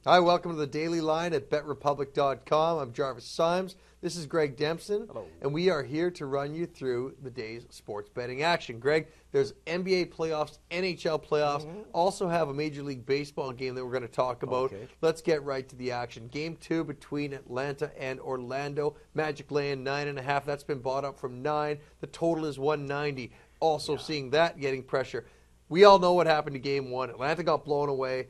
Hi, welcome to the Daily Line at BetRepublic.com. I'm Jarvis Symes. This is Greg Dempson. Hello. And we are here to run you through the day's sports betting action. Greg, there's NBA playoffs, NHL playoffs, also have a Major League Baseball game that we're going to talk about. Okay. Let's get right to the action. Game 2 between Atlanta and Orlando. Magic laying 9.5. That's been bought up from 9. The total is 190. Also seeing that getting pressure. We all know what happened to Game 1. Atlanta got blown away.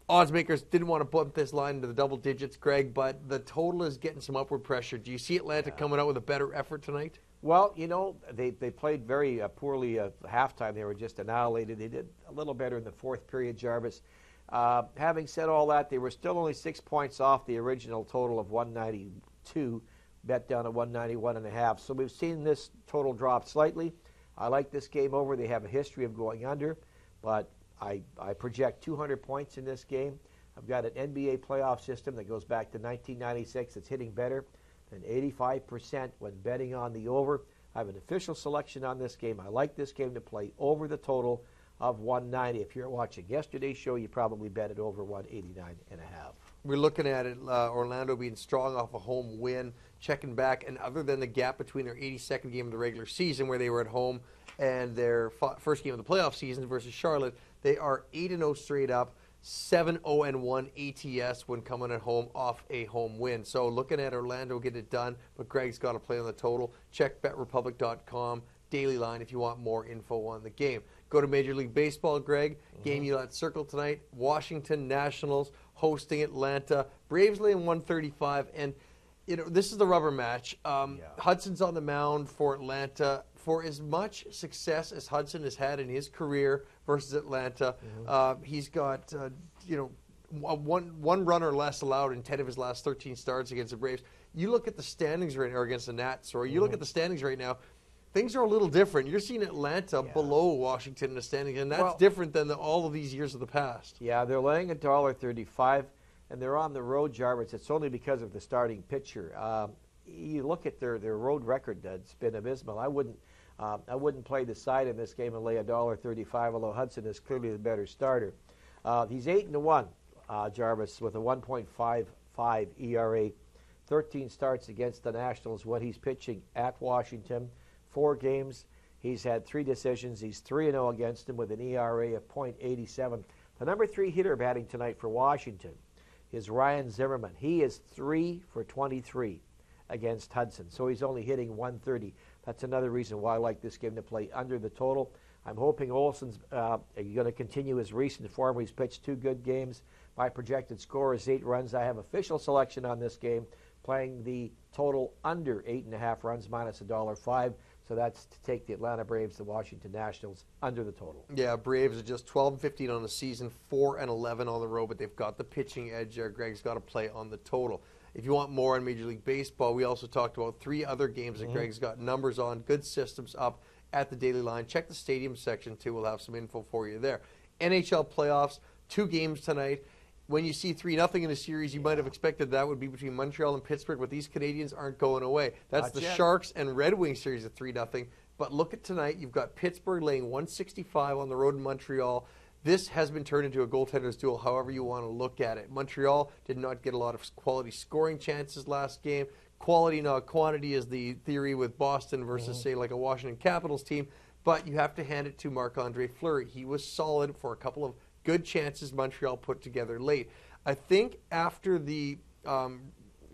Odds makers didn't want to bump this line into the double digits, Greg, but the total is getting some upward pressure. Do you see Atlanta coming out with a better effort tonight? Well, you know, they played very poorly at halftime. They were just annihilated. They did a little better in the fourth period, Jarvis. Having said all that, they were still only 6 points off the original total of 192, bet down at 191.5. So we've seen this total drop slightly. I like this game over. They have a history of going under, but I project 200 points in this game. I've got an NBA playoff system that goes back to 1996. It's hitting better than 85% when betting on the over. I have an official selection on this game. I like this game to play over the total of 190. If you're watching yesterday's show, you probably bet it over 189.5. We're looking at it, Orlando being strong off a home win, checking back, and other than the gap between their 82nd game of the regular season where they were at home and their first game of the playoff season versus Charlotte, they are 8-0 straight up, 7-0-1 ATS when coming at home off a home win. So looking at Orlando get it done, but Greg's got to play on the total. Check BetRepublic.com, Daily Line if you want more info on the game. Go to Major League Baseball, Greg. Game you at Circle tonight. Washington Nationals hosting Atlanta. Braves laying 135, and you know this is the rubber match. Hudson's on the mound for Atlanta. For as much success as Hudson has had in his career versus Atlanta, he's got one run or less allowed in 10 of his last 13 starts against the Braves. You look at the standings right now, or against the Nats, or you look at the standings right now. Things are a little different. You're seeing Atlanta below Washington in the standings, and that's different than all of these years of the past. Yeah, they're laying $1.35, and they're on the road, Jarvis. It's only because of the starting pitcher. You look at their road record; it's been abysmal. I wouldn't play the side in this game and lay $1.35, although Hudson is clearly the better starter. He's 8-1, Jarvis, with a 1.55 ERA. 13 starts against the Nationals when he's pitching at Washington. 4 games, he's had 3 decisions. He's 3-0 against him with an ERA of .87. The number 3 hitter batting tonight for Washington is Ryan Zimmerman. He is 3 for 23 against Hudson, so he's only hitting 130. That's another reason why I like this game to play under the total. I'm hoping Olson's going to continue his recent form. He's pitched 2 good games. My projected score is 8 runs. I have official selection on this game, playing the total under 8.5 runs minus $1.05. So that's to take the Atlanta Braves, the Washington Nationals, under the total. Yeah, Braves are just 12-15 on the season, 4-11 on the road, but they've got the pitching edge there. Greg's got to play on the total. If you want more on Major League Baseball, we also talked about 3 other games that Greg's got numbers on, good systems up at the Daily Line. Check the stadium section, too. We'll have some info for you there. NHL playoffs, 2 games tonight. When you see 3-0 in a series, you might have expected that would be between Montreal and Pittsburgh, but these Canadians aren't going away. That's the Sharks and Red Wings series at 3-0. But look at tonight. You've got Pittsburgh laying 165 on the road in Montreal. This has been turned into a goaltender's duel, however you want to look at it. Montreal did not get a lot of quality scoring chances last game. Quality, not quantity, is the theory with Boston versus, say, like a Washington Capitals team. But you have to hand it to Marc-Andre Fleury. He was solid for a couple of good chances Montreal put together late. I think after the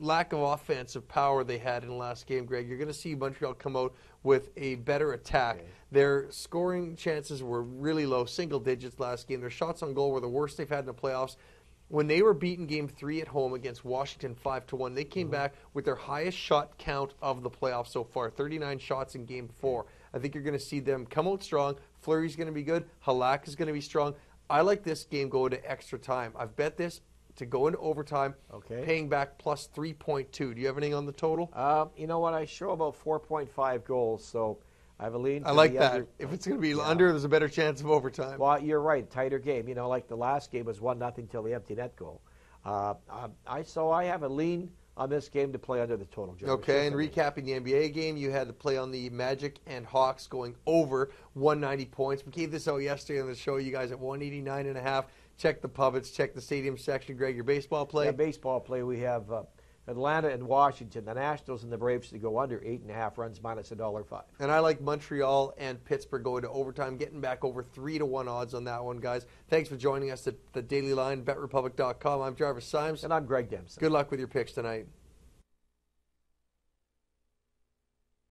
lack of offensive power they had in the last game, Greg, you're going to see Montreal come out with a better attack. Okay. Their scoring chances were really low, single digits last game. Their shots on goal were the worst they've had in the playoffs. When they were beaten Game 3 at home against Washington 5-1, they came back with their highest shot count of the playoffs so far, 39 shots in Game 4. I think you're going to see them come out strong. Fleury's going to be good. Halak is going to be strong. I like this game going to extra time. I've bet this to go into overtime, paying back plus 3.2. Do you have anything on the total? You know what? I show about 4.5 goals, so I have a lean. I like that. If it's going to be under, there's a better chance of overtime. Well, you're right. Tighter game. You know, like the last game was 1-0 till the empty net goal. So I have a lean on this game to play under the total. Jarvis. Okay, and recapping the NBA game, you had to play on the Magic and Hawks going over 190 points. We gave this out yesterday on the show. You guys at 189.5. Check the Puppets, check the stadium section. Greg, your baseball play? Yeah, baseball play. We have Atlanta and Washington, the Nationals and the Braves to go under 8.5 runs minus $1.05. And I like Montreal and Pittsburgh going to overtime, getting back over 3-1 odds on that one, guys. Thanks for joining us at the Daily Line, BetRepublic.com. I'm Jarvis Symes. And I'm Greg Dempsey. Good luck with your picks tonight.